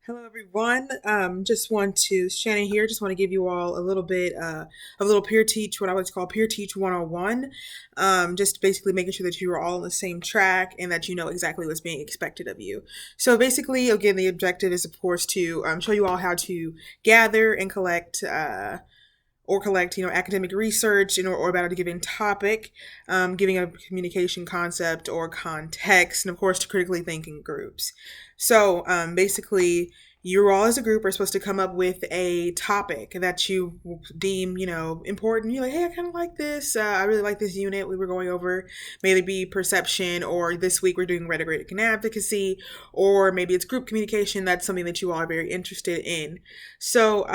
Hello, everyone. Shannon here. Just want to give you all a little bit of a little peer teach, what I like to call peer teach 101. Just basically making sure that you are all on the same track and that you know exactly what's being expected of you. So basically, again, the objective is, of course, to show you all how to gather and collect, academic research or about a given topic, giving a communication concept or context, and of course, to critically think in groups. So basically, you all as a group are supposed to come up with a topic that you deem, important. You're like, hey, I kind of like this. I really like this unit we were going over. Maybe it be perception, or this week we're doing rhetoric and advocacy, or maybe it's group communication. That's something that you all are very interested in. So,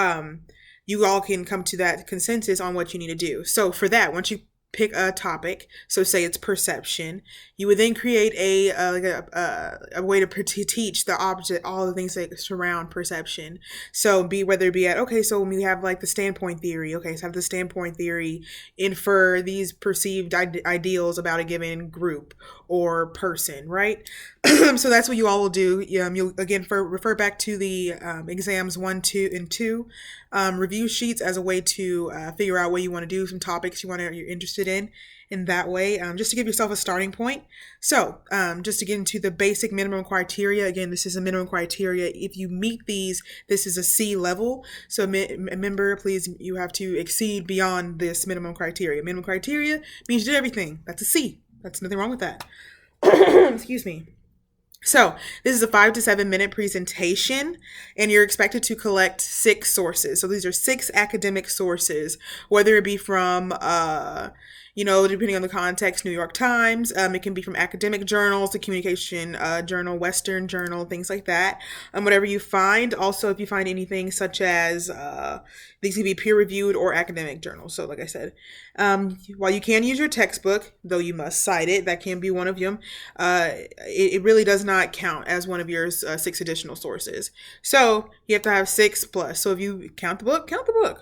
you all can come to that consensus on what you need to do. So for that, once you pick a topic, so say it's perception, you would then create a way to teach the object all the things that surround perception. So be whether it be at okay, so when we have like the standpoint theory, okay, so have the standpoint theory infer these perceived ideals about a given group or person, right? So that's what you all will do. You'll again refer back to the exams 1, 2, and 2 review sheets as a way to figure out what you want to do, some topics you're interested in that way, just to give yourself a starting point. So just to get into the basic minimum criteria, again, this is a minimum criteria. If you meet these, this is a C level. So remember, please, you have to exceed beyond this minimum criteria. Minimum criteria means you did everything. That's a C. That's nothing wrong with that. Excuse me. So this is a 5 to 7 minute presentation, and you're expected to collect 6 sources. So these are 6 academic sources, whether it be from, depending on the context, New York Times. It can be from academic journals, the Communication Journal, Western Journal, things like that. Whatever you find. Also, if you find anything such as these can be peer-reviewed or academic journals. So like I said, while you can use your textbook, though you must cite it, that can be one of them, it really does not count as one of your 6 additional sources. So you have to have 6 plus. So if you count the book,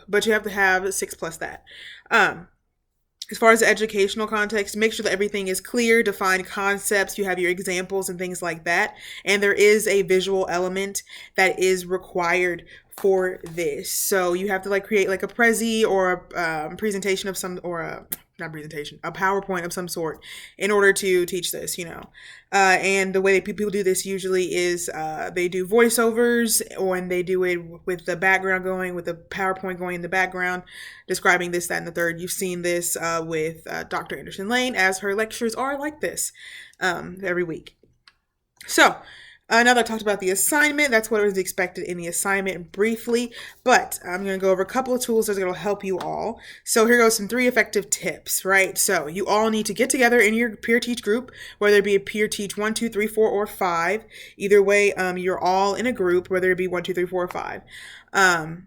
but you have to have 6 plus that. As far as the educational context, make sure that everything is clear, defined concepts, you have your examples and things like that. And there is a visual element that is required for this. So you have to create like a Prezi or a presentation of some, or a, not presentation, a PowerPoint of some sort in order to teach this. And the way that people do this usually is they do voiceovers, or they do it with the background going, with the PowerPoint going in the background, describing this, that, and the third. You've seen this with Dr. Anderson Lane, as her lectures are like this every week. So now that I talked about the assignment, that's what was expected in the assignment briefly, but I'm going to go over a couple of tools that are going to help you all. So here goes some 3 effective tips, right? So you all need to get together in your peer teach group, whether it be a peer teach 1, 2, 3, 4, or 5. Either way, you're all in a group, whether it be 1, 2, 3, 4, or 5.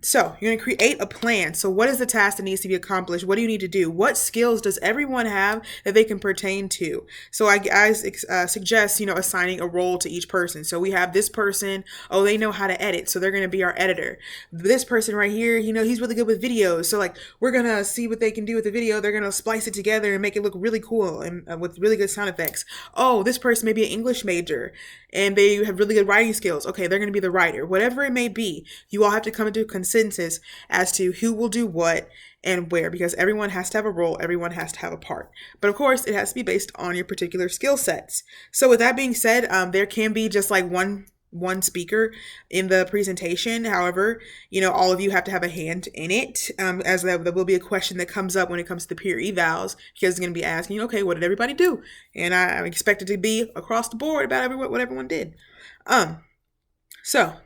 So you're going to create a plan. So what is the task that needs to be accomplished? What do you need to do? What skills does everyone have that they can pertain to? So I suggest, assigning a role to each person. So we have this person, they know how to edit, so they're going to be our editor. This person right here, he's really good with videos. So we're going to see what they can do with the video. They're going to splice it together and make it look really cool and with really good sound effects. Oh, this person may be an English major and they have really good writing skills. Okay, they're going to be the writer. Whatever it may be, you all have to come into a consensus as to who will do what and where, because everyone has to have a role, everyone has to have a part. But of course, it has to be based on your particular skill sets. So with that being said, there can be just one speaker in the presentation. However, all of you have to have a hand in it, as there will be a question that comes up when it comes to the peer evals, because it's going to be asking, okay, what did everybody do? And I expect it to be across the board about what everyone did. So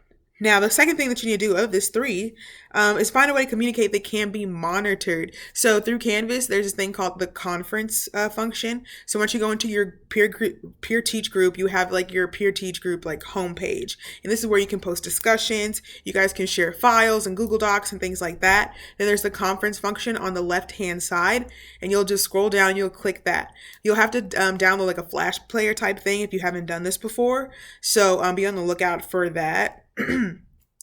now, the second thing that you need to do of this 3 is find a way to communicate that can be monitored. So through Canvas, there's this thing called the conference function. So once you go into your peer teach group, you have your peer teach group homepage. And this is where you can post discussions. You guys can share files and Google Docs and things like that. Then there's the conference function on the left-hand side. And you'll just scroll down, you'll click that. You'll have to download a Flash player type thing if you haven't done this before. So be on the lookout for that.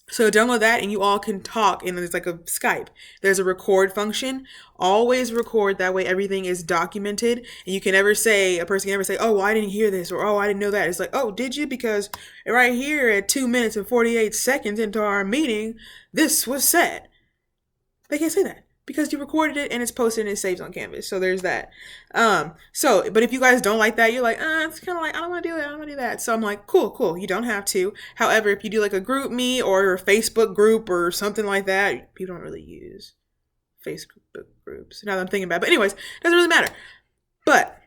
So download that and you all can talk, and there's like a Skype. There's a record function. Always record, that way everything is documented, and you can never say, a person can never say, oh, well, I didn't hear this, or oh, I didn't know that. It's like, oh, did you? Because right here at 2 minutes and 48 seconds into our meeting, this was said. They can't say that because you recorded it and it's posted and it saves on Canvas. So there's that. But if you guys don't like that, you're like, it's kind of like, I don't want to do it. I don't want to do that. So I'm like, cool. You don't have to. However, if you do like a group me or a Facebook group or something like that, people don't really use Facebook groups now that I'm thinking about it. But anyways, doesn't really matter. But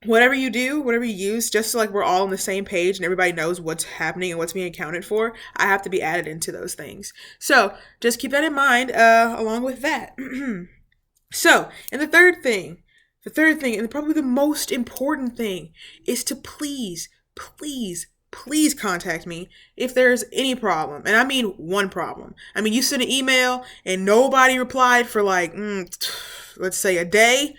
whatever you do, whatever you use, just so like we're all on the same page and everybody knows what's happening and what's being accounted for, I have to be added into those things. So just keep that in mind along with that. So, and the third thing, and probably the most important thing, is to please contact me if there's any problem. And I mean one problem. I mean, you sent an email and nobody replied for like, let's say a day.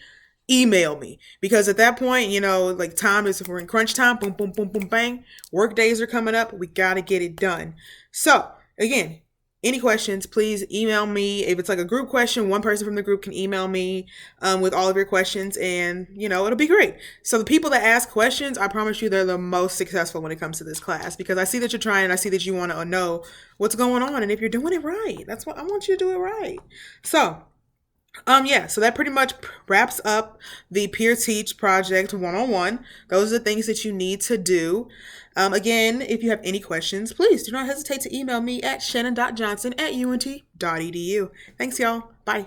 Email me, because at that point, like time is, if we're in crunch time, boom, boom, boom, boom, bang, work days are coming up. We got to get it done. So again, any questions, please email me. If it's like a group question, one person from the group can email me with all of your questions, and it'll be great. So the people that ask questions, I promise you, they're the most successful when it comes to this class, because I see that you're trying, and I see that you want to know what's going on, and if you're doing it right, that's what I want you to do, it right. So so that pretty much wraps up the Peer Teach Project 101. Those are the things that you need to do. Again, if you have any questions, please do not hesitate to email me at shannon.johnson@unt.edu. Thanks, y'all. Bye.